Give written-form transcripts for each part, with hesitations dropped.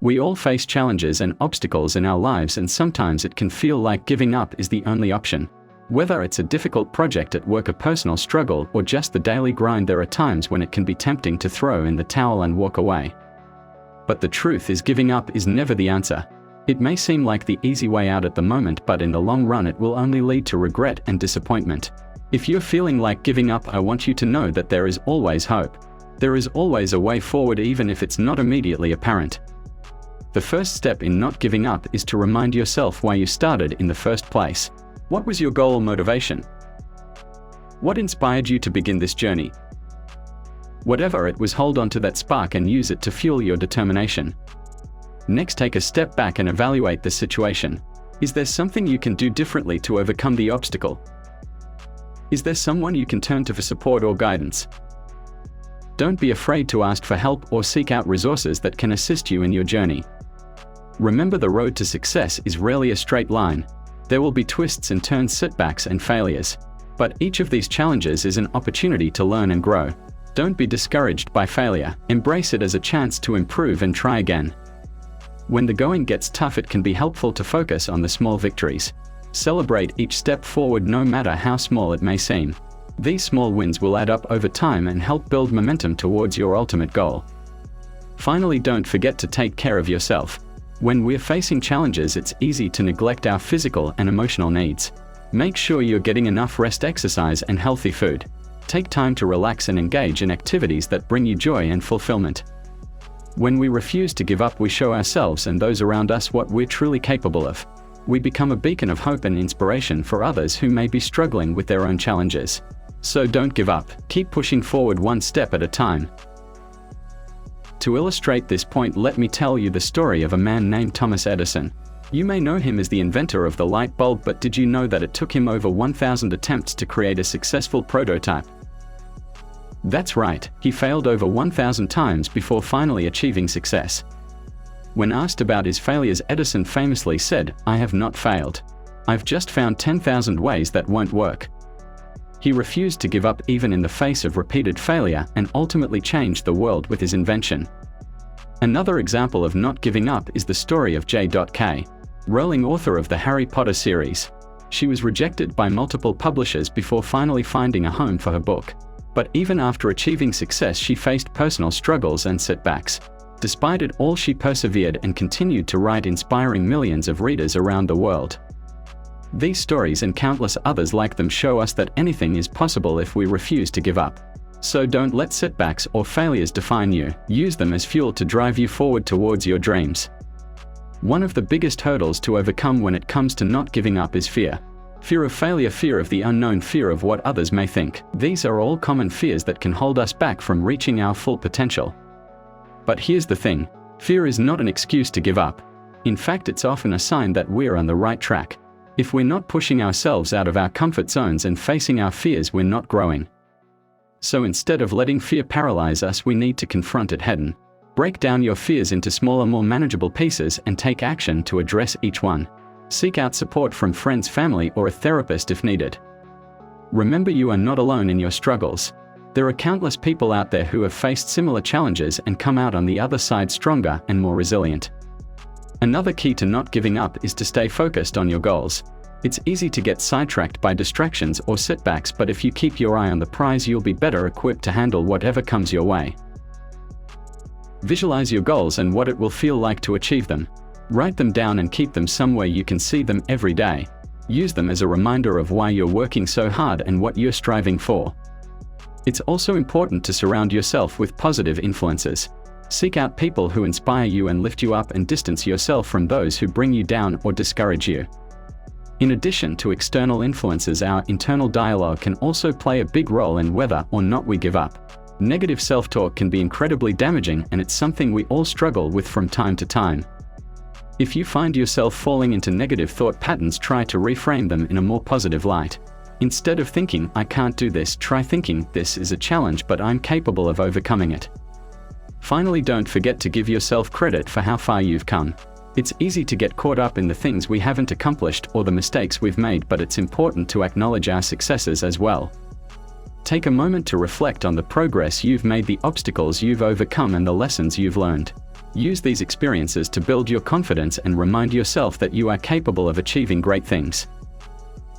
We all face challenges and obstacles in our lives, and sometimes it can feel like giving up is the only option. Whether it's a difficult project at work, a personal struggle, or just the daily grind, there are times when it can be tempting to throw in the towel and walk away. But the truth is, giving up is never the answer. It may seem like the easy way out at the moment, but in the long run it will only lead to regret and disappointment. If you're feeling like giving up, I want you to know that there is always hope. There is always a way forward, even if it's not immediately apparent. The first step in not giving up is to remind yourself why you started in the first place. What was your goal or motivation? What inspired you to begin this journey? Whatever it was, hold on to that spark and use it to fuel your determination. Next, take a step back and evaluate the situation. Is there something you can do differently to overcome the obstacle? Is there someone you can turn to for support or guidance? Don't be afraid to ask for help or seek out resources that can assist you in your journey. Remember, the road to success is rarely a straight line. There will be twists and turns, setbacks and failures. But each of these challenges is an opportunity to learn and grow. Don't be discouraged by failure. Embrace it as a chance to improve and try again. When the going gets tough, it can be helpful to focus on the small victories. Celebrate each step forward, no matter how small it may seem. These small wins will add up over time and help build momentum towards your ultimate goal. Finally, don't forget to take care of yourself. When we're facing challenges, it's easy to neglect our physical and emotional needs. Make sure you're getting enough rest, exercise, and healthy food. Take time to relax and engage in activities that bring you joy and fulfillment. When we refuse to give up, we show ourselves and those around us what we're truly capable of. We become a beacon of hope and inspiration for others who may be struggling with their own challenges. So don't give up. Keep pushing forward, one step at a time. To illustrate this point, let me tell you the story of a man named Thomas Edison. You may know him as the inventor of the light bulb, but did you know that it took him over 1,000 attempts to create a successful prototype? That's right, he failed over 1,000 times before finally achieving success. When asked about his failures, Edison famously said, "I have not failed. I've just found 10,000 ways that won't work." He refused to give up even in the face of repeated failure, and ultimately changed the world with his invention. Another example of not giving up is the story of J.K. Rowling, author of the Harry Potter series. She was rejected by multiple publishers before finally finding a home for her book. But even after achieving success, she faced personal struggles and setbacks. Despite it all, she persevered and continued to write, inspiring millions of readers around the world. These stories and countless others like them show us that anything is possible if we refuse to give up. So don't let setbacks or failures define you. Use them as fuel to drive you forward towards your dreams. One of the biggest hurdles to overcome when it comes to not giving up is fear. Fear of failure, fear of the unknown, fear of what others may think. These are all common fears that can hold us back from reaching our full potential. But here's the thing, fear is not an excuse to give up. In fact, it's often a sign that we're on the right track. If we're not pushing ourselves out of our comfort zones and facing our fears, we're not growing. So instead of letting fear paralyze us, we need to confront it head-on. Break down your fears into smaller, more manageable pieces and take action to address each one. Seek out support from friends, family, or a therapist if needed. Remember, you are not alone in your struggles. There are countless people out there who have faced similar challenges and come out on the other side stronger and more resilient. Another key to not giving up is to stay focused on your goals. It's easy to get sidetracked by distractions or setbacks, but if you keep your eye on the prize, you'll be better equipped to handle whatever comes your way. Visualize your goals and what it will feel like to achieve them. Write them down and keep them somewhere you can see them every day. Use them as a reminder of why you're working so hard and what you're striving for. It's also important to surround yourself with positive influences. Seek out people who inspire you and lift you up, and distance yourself from those who bring you down or discourage you. In addition to external influences, our internal dialogue can also play a big role in whether or not we give up. Negative self-talk can be incredibly damaging, and it's something we all struggle with from time to time. If you find yourself falling into negative thought patterns, try to reframe them in a more positive light. Instead of thinking, "I can't do this," try thinking, "This is a challenge, but I'm capable of overcoming it." Finally, don't forget to give yourself credit for how far you've come. It's easy to get caught up in the things we haven't accomplished or the mistakes we've made, but it's important to acknowledge our successes as well. Take a moment to reflect on the progress you've made, the obstacles you've overcome, and the lessons you've learned. Use these experiences to build your confidence and remind yourself that you are capable of achieving great things.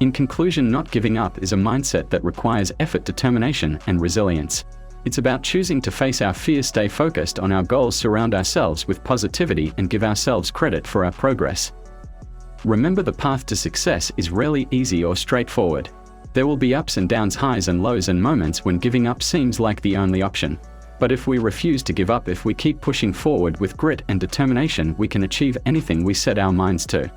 In conclusion, not giving up is a mindset that requires effort, determination, and resilience. It's about choosing to face our fears, stay focused on our goals, surround ourselves with positivity, and give ourselves credit for our progress. Remember, the path to success is rarely easy or straightforward. There will be ups and downs, highs and lows, and moments when giving up seems like the only option. But if we refuse to give up, if we keep pushing forward with grit and determination, we can achieve anything we set our minds to.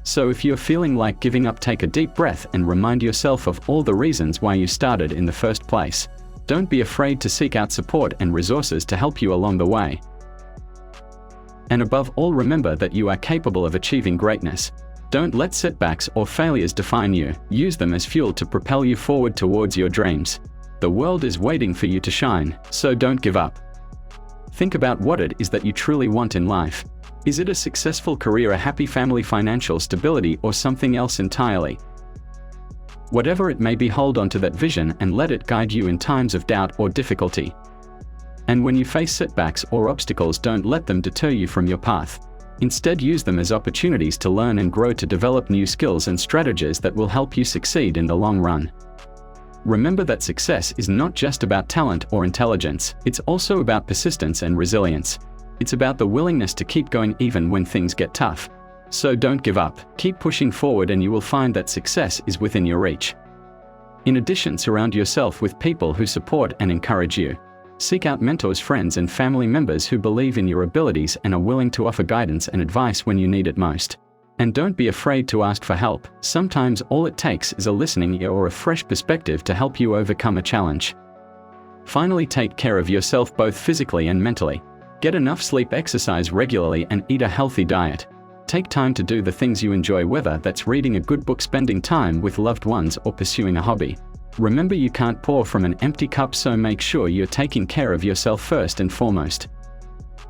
So if you're feeling like giving up, take a deep breath and remind yourself of all the reasons why you started in the first place. Don't be afraid to seek out support and resources to help you along the way. And above all, remember that you are capable of achieving greatness. Don't let setbacks or failures define you. Use them as fuel to propel you forward towards your dreams. The world is waiting for you to shine, so don't give up. Think about what it is that you truly want in life. Is it a successful career, a happy family, financial stability, or something else entirely? Whatever it may be, hold on to that vision and let it guide you in times of doubt or difficulty. And when you face setbacks or obstacles, don't let them deter you from your path. Instead, use them as opportunities to learn and grow, to develop new skills and strategies that will help you succeed in the long run. Remember that success is not just about talent or intelligence, it's also about persistence and resilience. It's about the willingness to keep going even when things get tough. So don't give up, keep pushing forward, and you will find that success is within your reach. In addition, surround yourself with people who support and encourage you. Seek out mentors, friends, and family members who believe in your abilities and are willing to offer guidance and advice when you need it most. And don't be afraid to ask for help. Sometimes all it takes is a listening ear or a fresh perspective to help you overcome a challenge. Finally, take care of yourself both physically and mentally. Get enough sleep, exercise regularly, and eat a healthy diet. Take time to do the things you enjoy, whether that's reading a good book, spending time with loved ones, or pursuing a hobby. Remember, you can't pour from an empty cup, so make sure you're taking care of yourself first and foremost.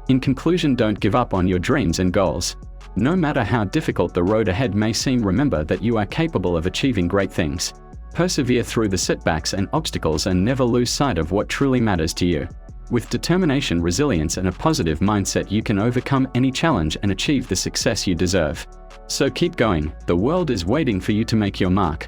In conclusion, don't give up on your dreams and goals. No matter how difficult the road ahead may seem, remember that you are capable of achieving great things. Persevere through the setbacks and obstacles and never lose sight of what truly matters to you. With determination, resilience, and a positive mindset, you can overcome any challenge and achieve the success you deserve. So keep going. The world is waiting for you to make your mark.